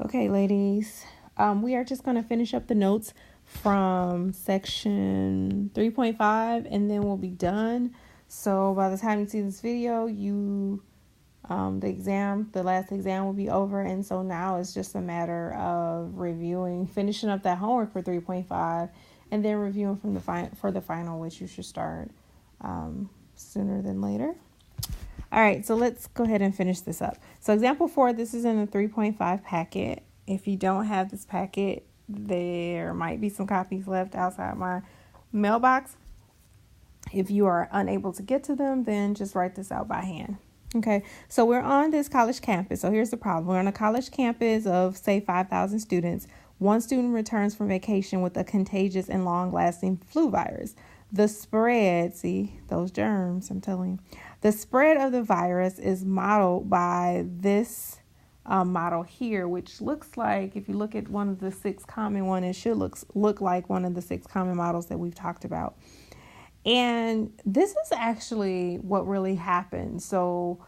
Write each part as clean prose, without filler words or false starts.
Okay, ladies, we are just going to finish up the notes from section 3.5 and then we'll be done. So by the time you see this video, the last exam will be over. And so now it's just a matter of reviewing, finishing up that homework for 3.5 and then reviewing for the final, which you should start sooner than later. All right, so let's go ahead and finish this up. So example 4, this is in the 3.5 packet. If you don't have this packet, there might be some copies left outside my mailbox. If you are unable to get to them, then just write this out by hand. Okay, so we're on this college campus. So here's the problem. We're on a college campus of, say, 5,000 students. One student returns from vacation with a contagious and long-lasting flu virus. The spread, see, those germs, I'm telling you. The spread of the virus is modeled by this model here, which looks like, if you look at one of the 6 common ones, it should look like one of the 6 common models that we've talked about. And this is actually what really happened. So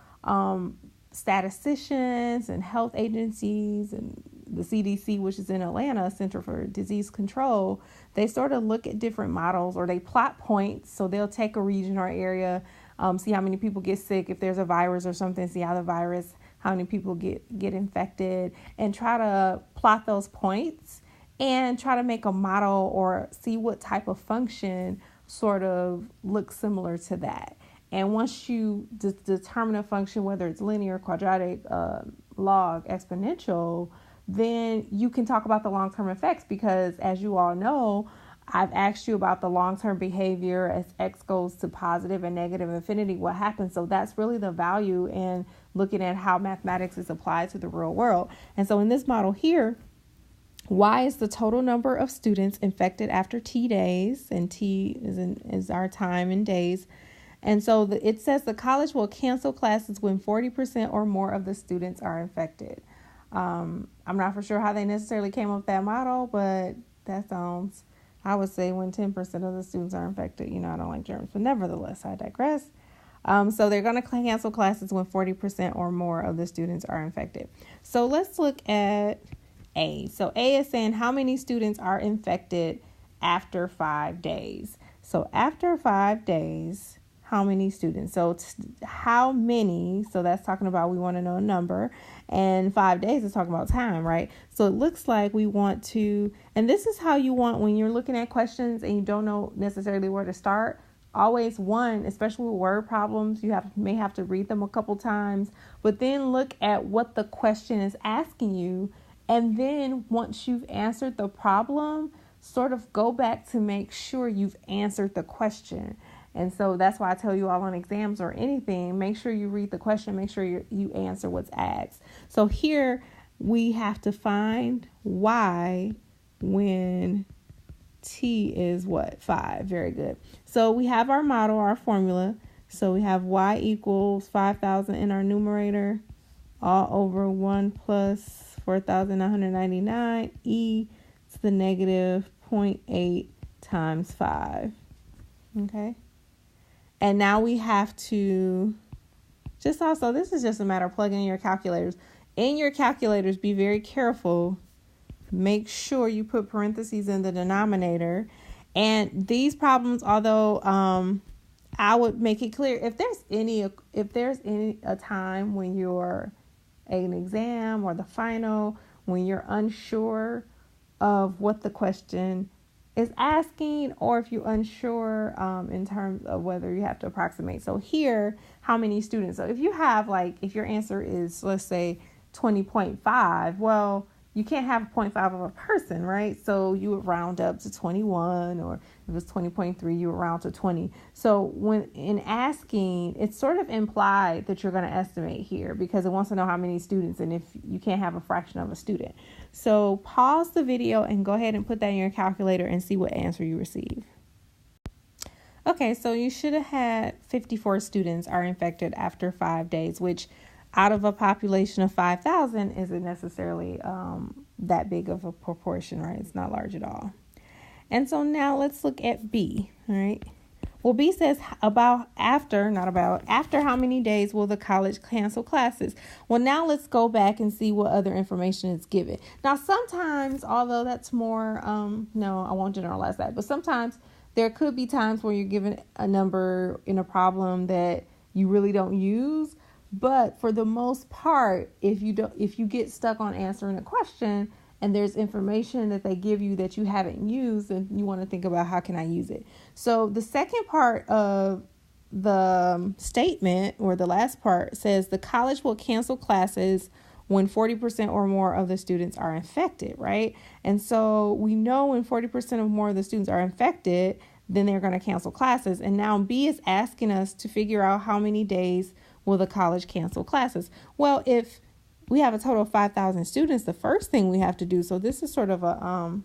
statisticians and health agencies and the CDC, which is in Atlanta, Center for Disease Control, they sort of look at different models or they plot points. So they'll take a region or area, see how many people get sick, if there's a virus or something, see how many people get infected, and try to plot those points and try to make a model or see what type of function sort of looks similar to that. And once you determine a function, whether it's linear, quadratic, log, exponential, then you can talk about the long-term effects, because as you all know, I've asked you about the long-term behavior as x goes to positive and negative infinity, what happens. So that's really the value in looking at how mathematics is applied to the real world. And so in this model here, Y is the total number of students infected after T days, and T is our time in days. And so it says the college will cancel classes when 40% or more of the students are infected. I'm not for sure how they necessarily came up with that model, but that sounds, I would say when 10% of the students are infected. I don't like germs, but nevertheless, I digress. So they're going to cancel classes when 40% or more of the students are infected. So let's look at A. So A is saying how many students are infected after 5 days. So after 5 days, how many students? So how many? So that's talking about, we want to know a number, and 5 days is talking about time, right? So it looks like we want to, and this is how you want when you're looking at questions and you don't know necessarily where to start. Always one, especially with word problems, you may have to read them a couple times, but then look at what the question is asking you. And then once you've answered the problem, sort of go back to make sure you've answered the question. And so that's why I tell you all on exams or anything, make sure you read the question, make sure you answer what's asked. So here we have to find Y when T is what? 5. Very good. So we have our model, our formula. So we have Y equals 5,000 in our numerator, all over 1 plus 4,999. E to the negative 0.8 times 5. Okay. And now we have to this is just a matter of plugging in your calculators. In your calculators, be very careful. Make sure you put parentheses in the denominator. And these problems, although I would make it clear, if there's any time when you're an exam or the final, when you're unsure of what the question is asking, or if you're unsure in terms of whether you have to approximate. So here, how many students? So if you have if your answer is, let's say 20.5, well, you can't have 0.5 of a person, right? So you would round up to 21, or if it's 20.3, you would round to 20. So when in asking, it's sort of implied that you're going to estimate here, because it wants to know how many students, and if you can't have a fraction of a student. So pause the video and go ahead and put that in your calculator and see what answer you receive. Okay, so you should have had 54 students are infected after 5 days, which out of a population of 5,000 isn't necessarily that big of a proportion, right? It's not large at all. And so now let's look at B, all right? Well, B says after how many days will the college cancel classes? Well, now let's go back and see what other information is given. Now, sometimes, although that's more, no, I won't generalize that, but sometimes there could be times where you're given a number in a problem that you really don't use. But for the most part, if you get stuck on answering a question and there's information that they give you that you haven't used, and you want to think about how can I use it. So the second part of the statement, or the last part, says the college will cancel classes when 40% or more of the students are infected, right? And so we know when 40% or more of the students are infected, then they're going to cancel classes. And now B is asking us to figure out how many days will the college cancel classes. Well, if we have a total of 5,000 students, the first thing we have to do, so this is sort of a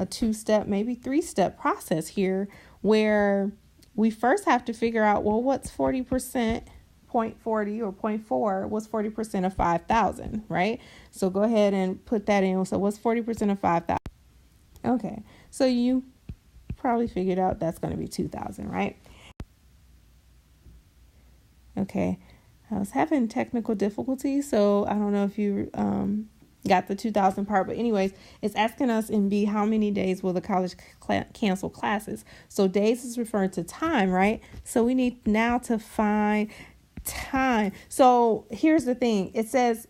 two-step, maybe three-step process here, where we first have to figure out, well, what's 40%, 0.40 or 0.4, what's 40% of 5,000, right? So go ahead and put that in. So what's 40% of 5,000? Okay, so you probably figured out that's going to be 2,000, right? Okay. I was having technical difficulties, so I don't know if you got the 2,000 part. But anyways, it's asking us in B, how many days will the college cancel classes? So days is referring to time, right? So we need now to find time. So here's the thing. It says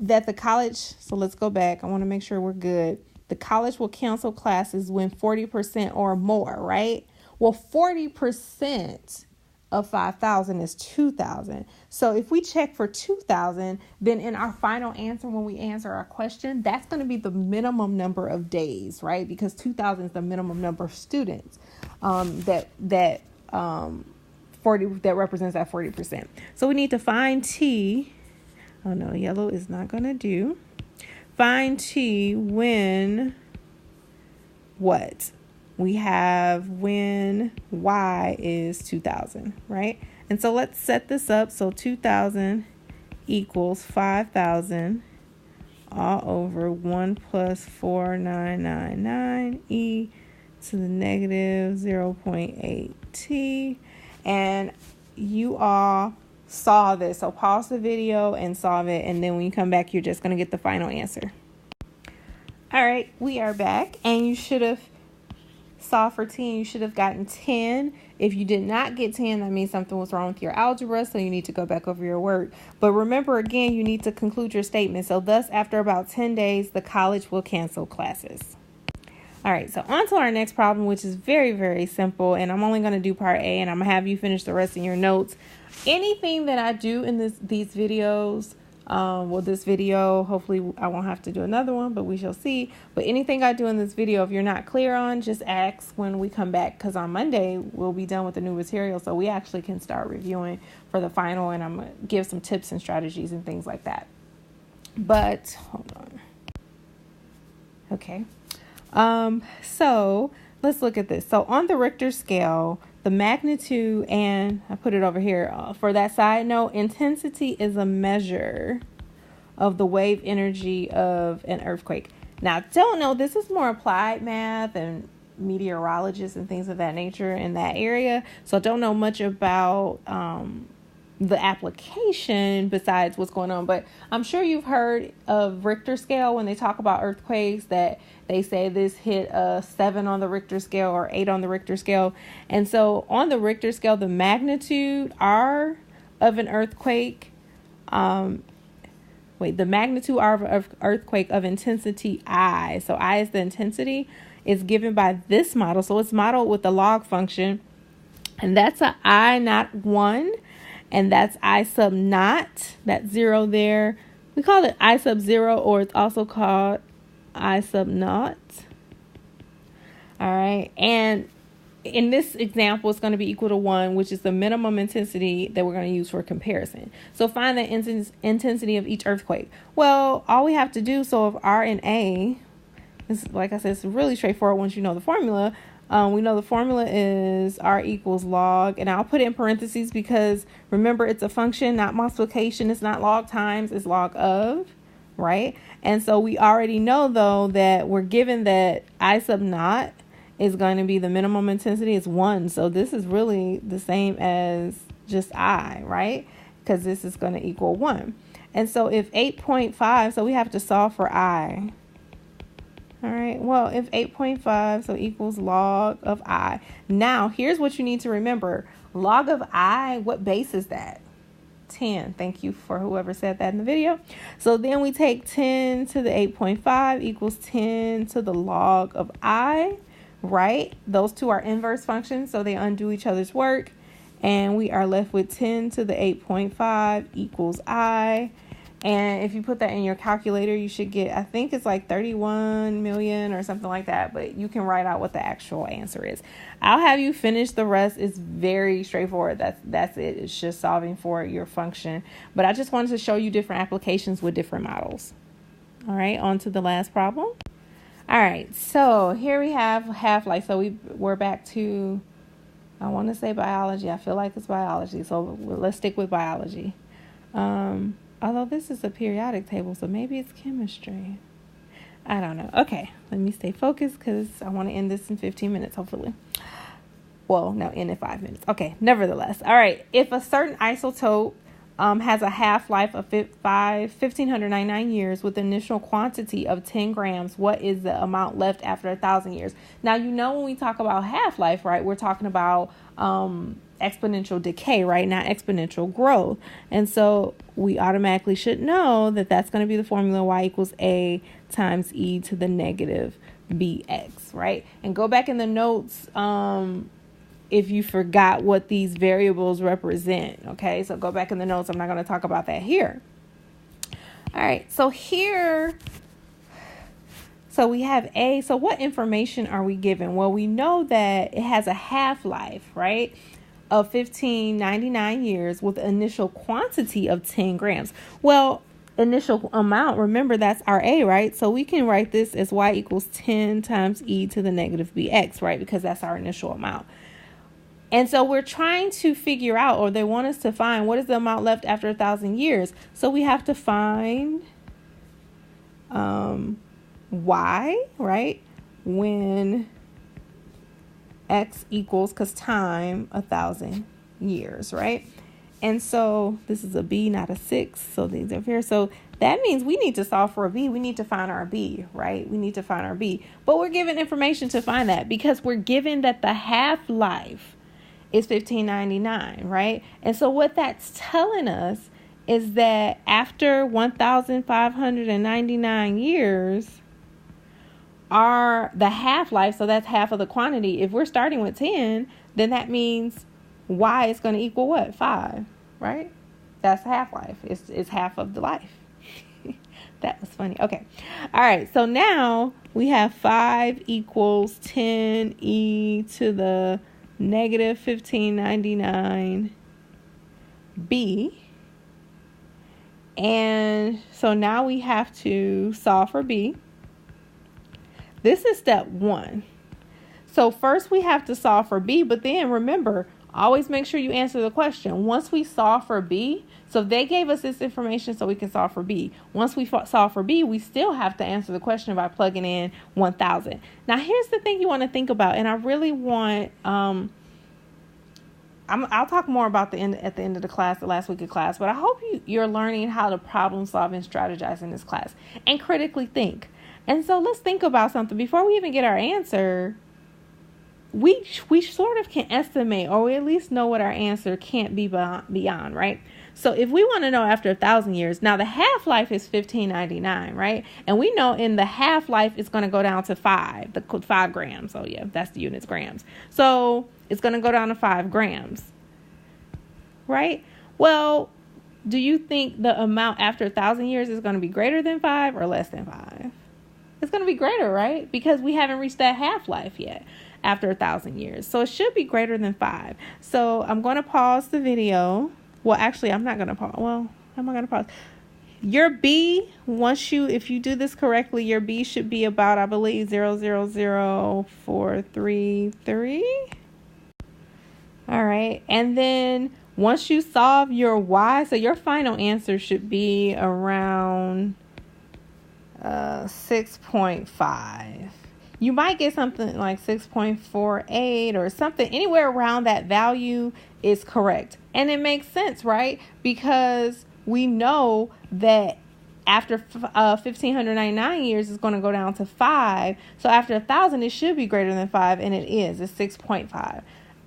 that the college, so let's go back. I want to make sure we're good. The college will cancel classes when 40% or more, right? Well, 40% of 5,000 is 2,000. So if we check for 2,000, then in our final answer, when we answer our question, that's going to be the minimum number of days, right? Because 2,000 is the minimum number of students that represents that 40%. So we need to find T. Oh no, yellow is not going to do. Find T when what? We have when Y is 2,000, right? And so let's set this up. So 2,000 equals 5,000 all over 1 plus 4,999 e to the negative 0.8 t. And you all saw this. So pause the video and solve it. And then when you come back, you're just going to get the final answer. All right, we are back. And you should have solved for 10. You should have gotten 10. If you did not get 10, that means something was wrong with your algebra, so you need to go back over your work. But remember, again, you need to conclude your statement. So thus, after about 10 days, the college will cancel classes. All right, so on to our next problem, which is very, very simple. And I'm only going to do part A, and I'm going to have you finish the rest in your notes. Anything that I do in these videos, this video, hopefully I won't have to do another one, but we shall see. But anything I do in this video, if you're not clear on, just ask when we come back, because on Monday we'll be done with the new material, so we actually can start reviewing for the final, and I'm going to give some tips and strategies and things like that. But hold on. Okay. So let's look at this. So on the Richter scale, the magnitude, and I put it over here for that side note, intensity is a measure of the wave energy of an earthquake. Now, don't know, this is more applied math and meteorologists and things of that nature in that area. So I don't know much about the application besides what's going on, but I'm sure you've heard of Richter scale when they talk about earthquakes, that they say this hit a 7 on the Richter scale or 8 on the Richter scale. And so on the Richter scale, the magnitude R of an earthquake, the magnitude R of an earthquake of intensity I, so I is the intensity, is given by this model. So it's modeled with the log function, and that's a I not 1. And that's I sub naught, that 0 there. We call it I sub 0, or it's also called I sub naught. All right. And in this example, it's going to be equal to 1, which is the minimum intensity that we're going to use for comparison. So find the intensity of each earthquake. Well, all we have to do, so if R and A, this, like I said, it's really straightforward once you know the formula. We know the formula is R equals log, and I'll put it in parentheses because remember, it's a function, not multiplication. It's not log times, it's log of, right? And so we already know, though, that we're given that I sub naught is going to be the minimum intensity is 1. So this is really the same as just I, right? Because this is going to equal 1. And so if 8.5, so we have to solve for I. All right, well, if 8.5, so equals log of I. Now, here's what you need to remember. Log of I, what base is that? 10. Thank you for whoever said that in the video. So then we take 10 to the 8.5 equals 10 to the log of I, right? Those two are inverse functions, so they undo each other's work. And we are left with 10 to the 8.5 equals I. And if you put that in your calculator, you should get, I think it's like 31 million or something like that. But you can write out what the actual answer is. I'll have you finish the rest. It's very straightforward. That's it. It's just solving for your function. But I just wanted to show you different applications with different models. All right, on to the last problem. All right, so here we have half-life. So we're back to, I want to say biology. I feel like it's biology. So let's stick with biology. Although this is a periodic table, so maybe it's chemistry. I don't know. Okay, let me stay focused because I want to end this in 15 minutes, hopefully. Well, no, end in 5 minutes. Okay, nevertheless. All right, if a certain isotope has a half-life of 1,599 years with an initial quantity of 10 grams, what is the amount left after 1,000 years? Now, you know when we talk about half-life, right, we're talking about exponential decay, right? Not exponential growth. And so we automatically should know that that's going to be the formula y equals a times e to the negative bx, right? And go back in the notes if you forgot what these variables represent. Okay, so go back in the notes. I'm not going to talk about that here. All right, so here, so we have A. So what information are we given? Well, we know that it has a half-life, right, of 1,599 years with an initial quantity of 10 grams. Well, initial amount, remember that's our A, right? So we can write this as y equals 10 times e to the negative bx, right? Because that's our initial amount. And so we're trying to figure out, or they want us to find, what is the amount left after 1,000 years? So we have to find y, right? When x equals, because time, 1,000 years, right? And so this is a b, not a 6. So these are here. So that means we need to solve for a b. We need to find our b, right? We need to find our b. But we're given information to find that because we're given that the half-life is 1,599, right? And so what that's telling us is that after 1,599 years, the half-life, so that's half of the quantity. If we're starting with 10, then that means y is going to equal what? 5, right? That's half-life. It's half of the life. That was funny. Okay. All right. So now we have 5 equals 10 e to the negative 1,599 b. And so now we have to solve for b. This is step 1. So first we have to solve for b, but then remember, always make sure you answer the question. Once we solve for b, so they gave us this information so we can solve for b. Once we solve for b, we still have to answer the question by plugging in 1,000. Now here's the thing you want to think about, and I really want, I'll talk more about at the end of the class, the last week of class, but I hope you're learning how to problem solve and strategize in this class and critically think. And so let's think about something. Before we even get our answer, we sort of can estimate, or we at least know what our answer can't be beyond, right? So if we want to know after 1,000 years, now the half-life is 1,599, right? And we know in the half-life it's going to go down to 5 grams. So yeah, that's the units, grams. So it's going to go down to 5 grams, right? Well, do you think the amount after 1,000 years is going to be greater than 5 or less than 5? It's going to be greater, right? Because we haven't reached that half-life yet after 1,000 years. So it should be greater than 5. So I'm going to pause the video. Well, actually, I'm not going to pause. Well, am I going to pause? Your B, if you do this correctly, your B should be about, I believe, 0.000433. All right. And then once you solve your Y, so your final answer should be around 6.5. you might get something like 6.48 or something. Anywhere around that value is correct. And it makes sense, right? Because we know that after 1,599 years, it's going to go down to 5. So after 1,000, it should be greater than 5, and it is. It's 6.5.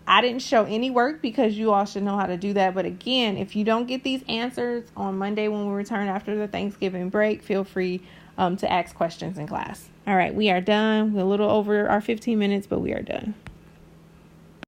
I didn't show any work because you all should know how to do that. But again, if you don't get these answers on Monday when we return after the Thanksgiving break, feel free to ask questions in class. All right, we are done. We're a little over our 15 minutes, but we are done.